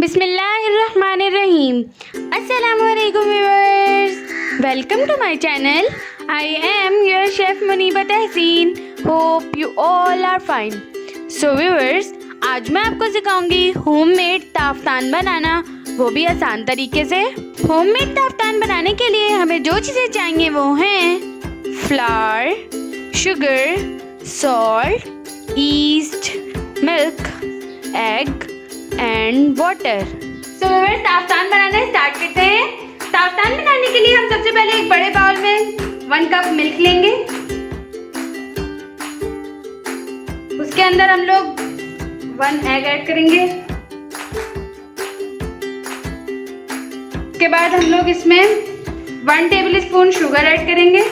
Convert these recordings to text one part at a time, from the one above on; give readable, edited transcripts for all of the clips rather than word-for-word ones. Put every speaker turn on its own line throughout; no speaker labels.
बिस्मिल्लाहिर्रहमानिर्रहीम। अस्सलामुअलैकुम viewers, welcome to my channel. I am your chef Muniba Tahseen. Hope you all are fine. So viewers, आज मैं आपको सिखाऊंगी homemade ताफ़तान बनाना, वो भी आसान तरीके से। होममेड ताफ़तान बनाने के लिए हमें जो चीज़ें चाहिए वो हैं flour, sugar, salt, yeast, milk, egg and water. So viewers, ताफ़तान बनाना स्टार्ट करते हैं। ताफ़तान बनाने के लिए हम सबसे पहले एक बड़े बाउल में 1 कप मिल्क लेंगे। उसके अंदर हम लोग 1 एग ऐड करेंगे। उसके बाद हम लोग इसमें 1 टेबल स्पून शुगर ऐड करेंगे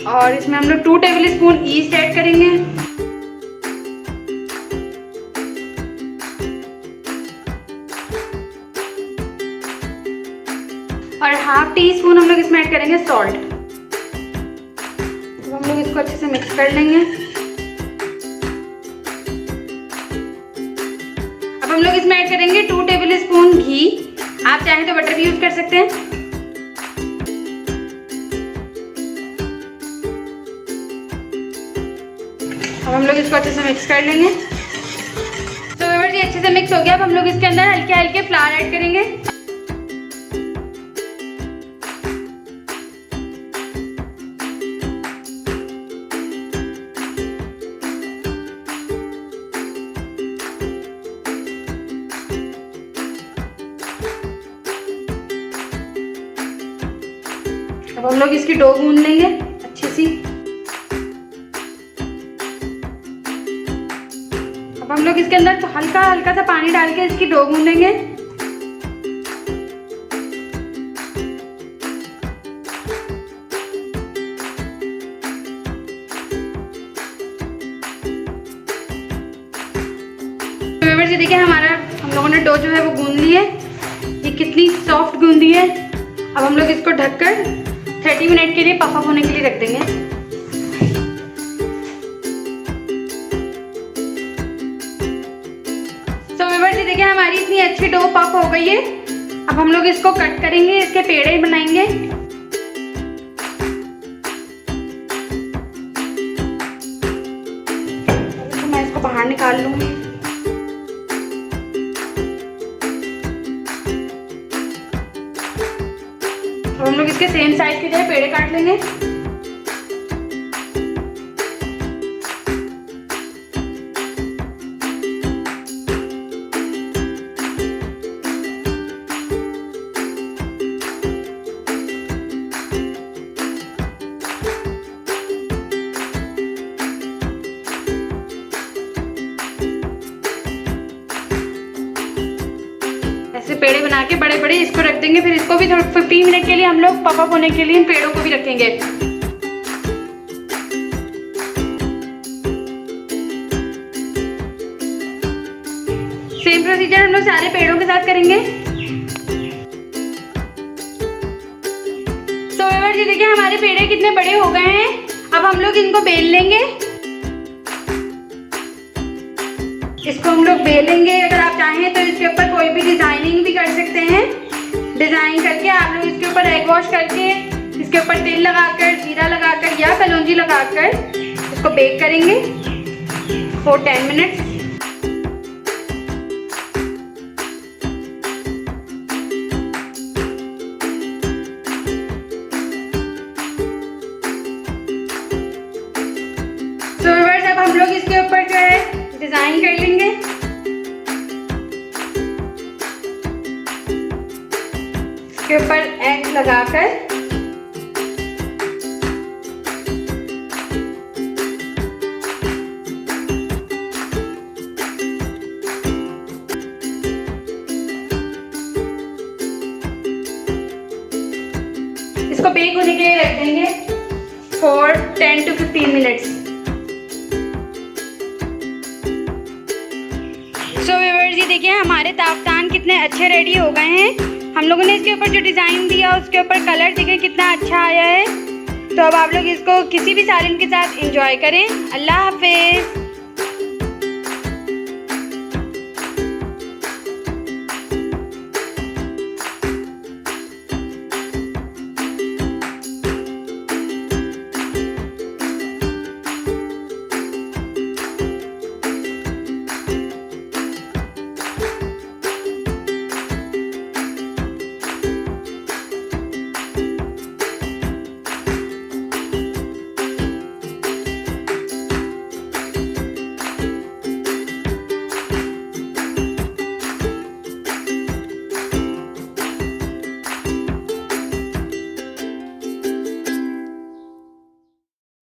और इसमें हम लोग 2 टेबल स्पून ईस्ट ऐड करेंगे। और ½ टी स्पून हम लोग इसमें ऐड करेंगे सॉल्ट। तो हम लोग इसको अच्छे से मिक्स कर लेंगे। अब हम लोग इसमें ऐड करेंगे 2 टेबल स्पून घी। आप चाहें तो बटर भी यूज कर सकते हैं। अब हम लोग इसको अच्छे से मिक्स कर लेंगे। तो व्यूअर्स, ये अच्छे से मिक्स हो गया। अब हम लोग इसके अंदर हल्के हल्के फ्लावर ऐड करेंगे। अब हम लोग इसकी डो गूंद लेंगे अच्छी सी। अब हम लोग इसके अंदर हल्का हल्का सा पानी डाल के इसकी डो गूंदेंगे। व्यूअर्स, ये देखिए हम लोगों ने डो जो है वो गूंद ली है। ये कितनी सॉफ्ट गूंदी है। अब हम लोग इसको ढककर 30 मिनट के लिए पफ अप होने के लिए रख देंगे। तो व्यूअर्स, ये देखिए हमारी इतनी अच्छी डो पफ हो गई है। अब हम लोग इसको कट करेंगे, इसके पेड़े बनाएंगे। तो मैं इसको बाहर निकाल लूंगी। अब हम लोग इसके सेम साइज के जो है पेड़े काट लेंगे। ऐसे पेड़े बना के बड़े बड़े इसको रख देंगे। फिर इसको भी 15 मिनट के लिए हम लोग पफ अप होने के लिए इन पेड़ों को भी रखेंगे। सेम प्रोसीजर हम लोग सारे पेड़ों के साथ करेंगे। तो व्यूअर्स, ये देखिए हमारे पेड़े कितने बड़े हो गए हैं। अब हम लोग इनको बेल लेंगे। इसको हम लोग बेलेंगे। अगर आप चाहें तो इसके ऊपर कोई भी डिजाइनिंग भी कर सकते हैं। डिजाइन करके आप लोग इसके ऊपर एग वॉश करके इसके ऊपर तेल लगाकर, जीरा लगाकर या कलौंजी लगाकर इसको बेक करेंगे फॉर 10 मिनट्स। तो व्यूअर्स, अब हम लोग इसके ऊपर जो है डिजाइन कर लेंगे। इसके ऊपर एग लगाकर इसको बेक होने के लिए रख देंगे for 10 to 15 minutes. So viewers, ये देखिए हमारे ताफ़तान कितने अच्छे रेडी हो गए हैं। हम लोगों ने इसके ऊपर जो डिज़ाइन दिया उसके ऊपर कलर देखिए कितना अच्छा आया है। तो अब आप लोग इसको किसी भी सालन के साथ एंजॉय करें। अल्लाह हाफिज़।